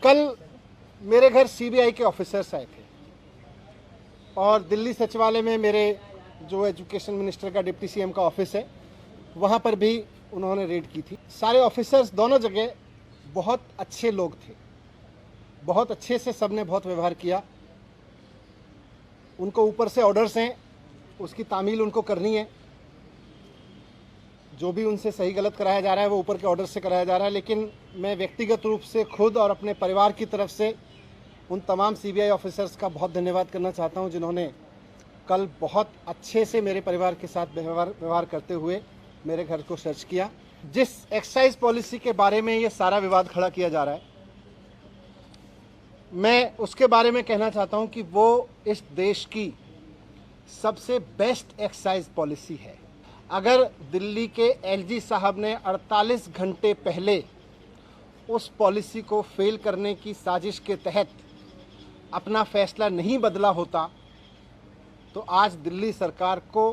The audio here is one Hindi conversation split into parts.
कल मेरे घर सीबीआई के ऑफिसर्स आए थे और दिल्ली सचिवालय में मेरे जो एजुकेशन मिनिस्टर का डिप्टी सीएम का ऑफिस है वहाँ पर भी उन्होंने रेड की थी। सारे ऑफिसर्स दोनों जगह बहुत अच्छे लोग थे, बहुत अच्छे से सबने बहुत व्यवहार किया। उनको ऊपर से ऑर्डर्स हैं, उसकी तामील उनको करनी है। जो भी उनसे सही गलत कराया जा रहा है वो ऊपर के ऑर्डर से कराया जा रहा है, लेकिन मैं व्यक्तिगत रूप से खुद और अपने परिवार की तरफ से उन तमाम सीबीआई ऑफिसर्स का बहुत धन्यवाद करना चाहता हूं जिन्होंने कल बहुत अच्छे से मेरे परिवार के साथ व्यवहार करते हुए मेरे घर को सर्च किया। जिस एक्साइज पॉलिसी के बारे में ये सारा विवाद खड़ा किया जा रहा है, मैं उसके बारे में कहना चाहता हूं कि वो इस देश की सबसे बेस्ट एक्साइज पॉलिसी है। अगर दिल्ली के एलजी साहब ने 48 घंटे पहले उस पॉलिसी को फेल करने की साजिश के तहत अपना फैसला नहीं बदला होता तो आज दिल्ली सरकार को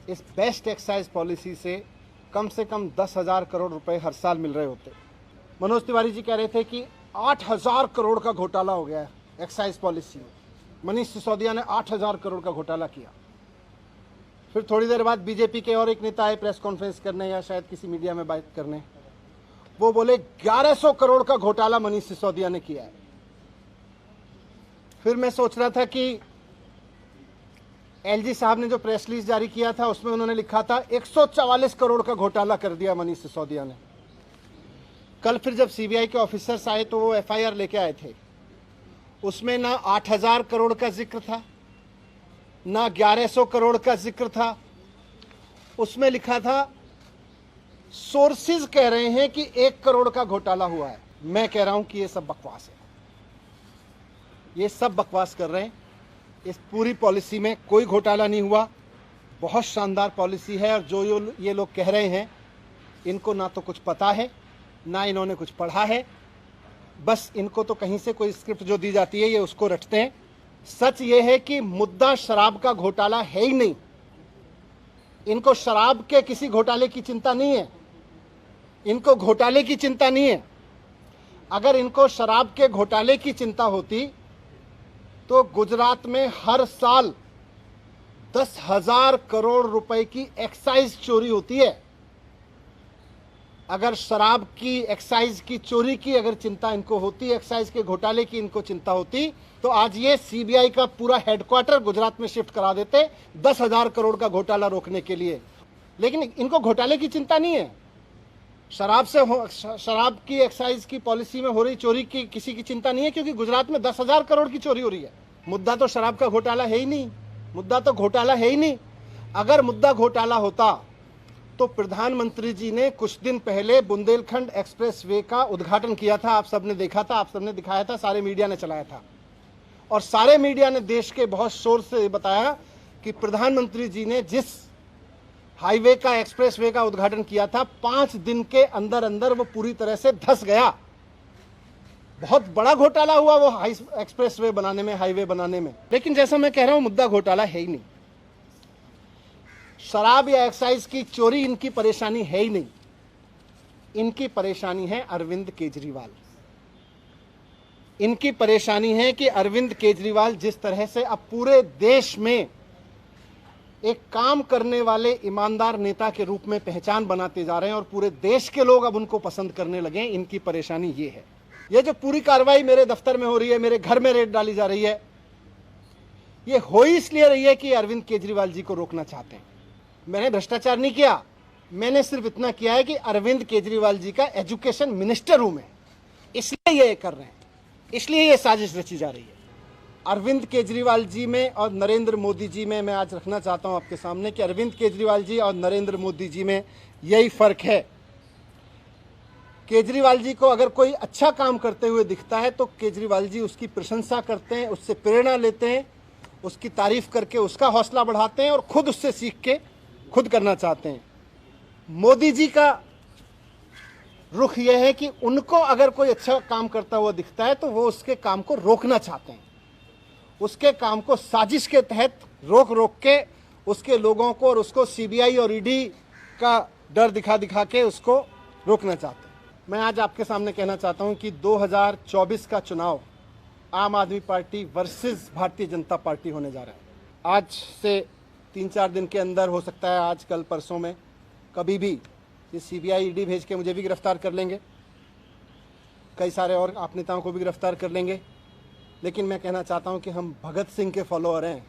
इस बेस्ट एक्साइज पॉलिसी से कम 10,000 करोड़ रुपए हर साल मिल रहे होते। मनोज तिवारी जी कह रहे थे कि 8,000 करोड़ का घोटाला हो गया है एक्साइज पॉलिसी में। मनीष सिसोदिया ने 8,000 करोड़ का घोटाला किया। फिर थोड़ी देर बाद बीजेपी के और एक नेता आए प्रेस कॉन्फ्रेंस करने या शायद किसी मीडिया में बात करने, वो बोले 1100 करोड़ का घोटाला मनीष सिसोदिया ने किया है। फिर मैं सोच रहा था कि एलजी साहब ने जो प्रेस रिलीज जारी किया था उसमें उन्होंने लिखा था 144 करोड़ का घोटाला कर दिया मनीष सिसोदिया ने। कल फिर जब सीबीआई के ऑफिसर्स आए तो वो एफआईआर लेके आए थे, उसमें ना 8,000 करोड़ का जिक्र था ना 1100 करोड़ का जिक्र था। उसमें लिखा था सोर्सेज कह रहे हैं कि 1 करोड़ का घोटाला हुआ है। मैं कह रहा हूं कि ये सब बकवास है, ये सब बकवास कर रहे हैं। इस पूरी पॉलिसी में कोई घोटाला नहीं हुआ, बहुत शानदार पॉलिसी है। और जो ये लोग कह रहे हैं इनको ना तो कुछ पता है ना इन्होंने कुछ पढ़ा है, बस इनको तो कहीं से कोई स्क्रिप्ट जो दी जाती है ये उसको रटते हैं। सच ये है कि मुद्दा शराब का घोटाला है ही नहीं। इनको शराब के किसी घोटाले की चिंता नहीं है, इनको घोटाले की चिंता नहीं है। अगर इनको शराब के घोटाले की चिंता होती तो गुजरात में हर साल 10,000 करोड़ रुपए की एक्साइज चोरी होती है। अगर शराब की एक्साइज की चोरी की अगर चिंता इनको होती, एक्साइज के घोटाले की इनको चिंता होती, तो आज ये सीबीआई का पूरा हेडक्वार्टर गुजरात में शिफ्ट करा देते 10,000 करोड़ का घोटाला रोकने के लिए। लेकिन इनको घोटाले की चिंता नहीं है। शराब की एक्साइज की पॉलिसी में हो रही चोरी की किसी की चिंता नहीं है, क्योंकि गुजरात में 10,000 करोड़ की चोरी हो रही है। मुद्दा तो शराब का घोटाला है ही नहीं, मुद्दा तो घोटाला है ही नहीं। अगर मुद्दा घोटाला होता तो प्रधानमंत्री जी ने कुछ दिन पहले बुंदेलखंड एक्सप्रेसवे का उद्घाटन किया था। आप सबने देखा था, आप सबने दिखाया था, सारे मीडिया ने चलाया था और सारे मीडिया ने देश के बहुत शोर से बताया कि प्रधानमंत्री जी ने जिस हाईवे का एक्सप्रेसवे का उद्घाटन किया था 5 दिन के अंदर अंदर वो पूरी तरह से धंस गया। बहुत बड़ा घोटाला हुआ वो एक्सप्रेसवे बनाने में, हाईवे बनाने में। लेकिन जैसा मैं कह रहा हूं मुद्दा घोटाला है ही नहीं। शराब या एक्साइज की चोरी इनकी परेशानी है ही नहीं। इनकी परेशानी है अरविंद केजरीवाल। इनकी परेशानी है कि अरविंद केजरीवाल जिस तरह से अब पूरे देश में एक काम करने वाले ईमानदार नेता के रूप में पहचान बनाते जा रहे हैं और पूरे देश के लोग अब उनको पसंद करने लगे हैं, इनकी परेशानी ये है। ये जो पूरी कार्रवाई मेरे दफ्तर में हो रही है, मेरे घर में रेड डाली जा रही है, ये हो ही इसलिए रही है कि अरविंद केजरीवाल जी को रोकना चाहते हैं। मैंने भ्रष्टाचार नहीं किया, मैंने सिर्फ इतना किया है कि अरविंद केजरीवाल जी का एजुकेशन मिनिस्टर हूं मैं, इसलिए ये कर रहे हैं, इसलिए ये साजिश रची जा रही है। अरविंद केजरीवाल जी में और नरेंद्र मोदी जी में मैं आज रखना चाहता हूं आपके सामने कि अरविंद केजरीवाल जी और नरेंद्र मोदी जी में यही फर्क है। केजरीवाल जी को अगर कोई अच्छा काम करते हुए दिखता है तो केजरीवाल जी उसकी प्रशंसा करते हैं, उससे प्रेरणा लेते हैं, उसकी तारीफ करके उसका हौसला बढ़ाते हैं और खुद उससे सीख के खुद करना चाहते हैं। मोदी जी का रुख यह है कि उनको अगर कोई अच्छा काम करता हुआ दिखता है तो वो उसके काम को रोकना चाहते हैं, उसके काम को साजिश के तहत रोक के उसके लोगों को और उसको सीबीआई और ईडी का डर दिखा के उसको रोकना चाहते हैं। मैं आज आपके सामने कहना चाहता हूं कि 2024 का चुनाव आम आदमी party versus Bharatiya Janata party होने जा रहा है। आज से 3-4 दिन के अंदर, हो सकता है आज कल परसों में, कभी भी ये सीबीआई ईडी भेज के मुझे भी गिरफ्तार कर लेंगे, कई सारे और आप नेताओं को भी गिरफ्तार कर लेंगे। लेकिन मैं कहना चाहता हूं कि हम भगत सिंह के फॉलोअर हैं।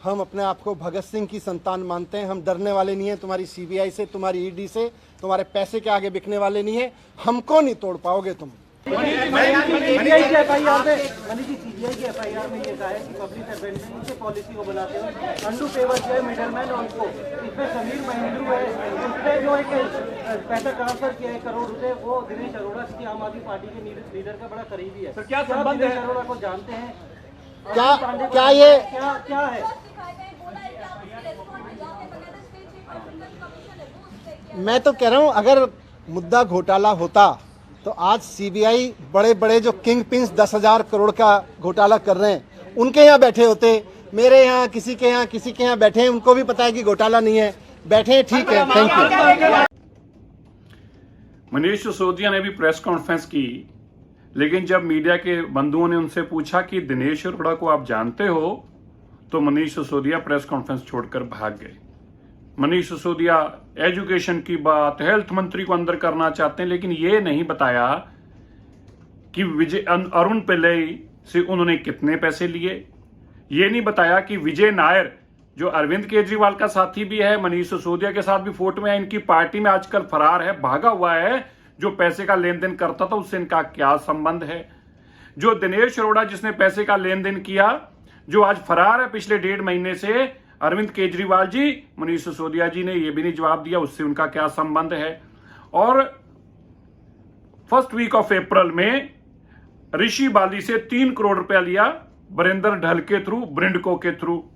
हम अपने आप को भगत सिंह की संतान मानते हैं। हम डरने वाले नहीं हैं तुम्हारी सीबीआई से, तुम्हारी ईडी से, तुम्हारे पैसे के आगे बिकने वाले नहीं है। हमको नहीं तोड़ पाओगे तुम। सीबीआई की एफआईआर में ये कहा है कि पब्लिक सर्वेंट ने इनसे पॉलिसी को बनाते हैं अंडू फेवर जो है मिडलमैन, उनको इसमें समीर महिंद्रू है, उसने जो एक पैसा ट्रांसफर किया 1 करोड़ रुपए, वो दिनेश अरोड़ा की आम आदमी पार्टी के लीडर का बड़ा करीबी है। क्या संबंध है? अरोड़ा को जानते हैं? क्या ये क्या है? मैं तो कह रहा हूं, अगर मुद्दा घोटाला होता तो आज सीबीआई बड़े बड़े जो किंग पिंस 10,000 करोड़ का घोटाला कर रहे हैं उनके यहाँ बैठे होते। मेरे यहाँ किसी के यहाँ बैठे हैं, उनको भी पता है कि घोटाला नहीं है, बैठे हैं, ठीक है, थैंक यू। मनीष सिसोदिया ने भी प्रेस कॉन्फ्रेंस की, लेकिन जब मीडिया के बंधुओं ने उनसे पूछा कि दिनेश अरोड़ा को आप जानते हो, तो मनीष सिसोदिया प्रेस कॉन्फ्रेंस छोड़कर भाग गए। मनीष सिसोदिया एजुकेशन की बात, हेल्थ मंत्री को अंदर करना चाहते हैं, लेकिन ये नहीं बताया कि अरुण पिल्लई से उन्होंने कितने पैसे लिए। ये नहीं बताया कि विजय नायर, जो अरविंद केजरीवाल का साथी भी है, मनीष सिसोदिया के साथ भी फोटो में है, इनकी पार्टी में आजकल फरार है, भागा हुआ है, जो पैसे का लेन देन करता था उससे इनका क्या संबंध है। जो दिनेश अरोड़ा जिसने पैसे का लेन देन किया, जो आज फरार है पिछले 1.5 महीने से, अरविंद केजरीवाल जी, मनीष सिसोदिया जी ने यह भी नहीं जवाब दिया उससे उनका क्या संबंध है। और फर्स्ट वीक ऑफ अप्रैल में ऋषि बाली से 3 करोड़ रुपया लिया, बरिंदर ढल के थ्रू, ब्रिंडको के थ्रू।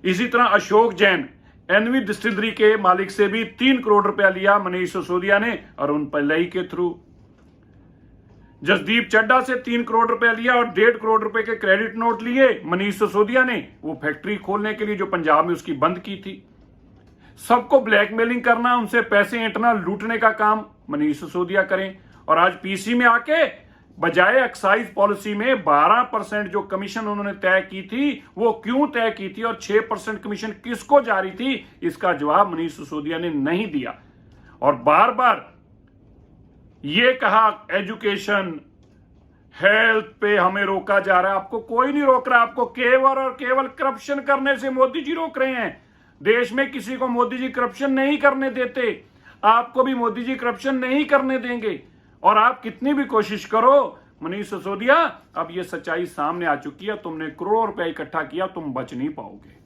इसी तरह अशोक जैन एनवी डिस्टिलरी के मालिक से भी 3 करोड़ रुपया लिया मनीष सिसोदिया ने, अरुण पिल्लई के थ्रू। जसदीप चड्डा से 3 करोड़ रुपया लिया और 1.5 करोड़ रुपए के क्रेडिट नोट लिए मनीष सिसोदिया ने, वो फैक्ट्री खोलने के लिए जो पंजाब में उसकी बंद की थी। सबको ब्लैकमेलिंग करना, उनसे पैसे ऐंठना, लूटने का काम मनीष सिसोदिया करें। और आज पीसी में आके बजाय एक्साइज पॉलिसी में 12% जो कमीशन उन्होंने तय की थी, वो क्यों तय की थी और 6% कमीशन किसको जारी थी, इसका जवाब मनीष सिसोदिया ने नहीं दिया। और बार बार ये कहा एजुकेशन, हेल्थ पे हमें रोका जा रहा है। आपको कोई नहीं रोक रहा, आपको केवल और केवल करप्शन करने से मोदी जी रोक रहे हैं। देश में किसी को मोदी जी करप्शन नहीं करने देते, आपको भी मोदी जी करप्शन नहीं करने देंगे। और आप कितनी भी कोशिश करो मनीष सिसोदिया, अब ये सच्चाई सामने आ चुकी है, तुमने करोड़ों रुपए इकट्ठा किया, तुम बच नहीं पाओगे।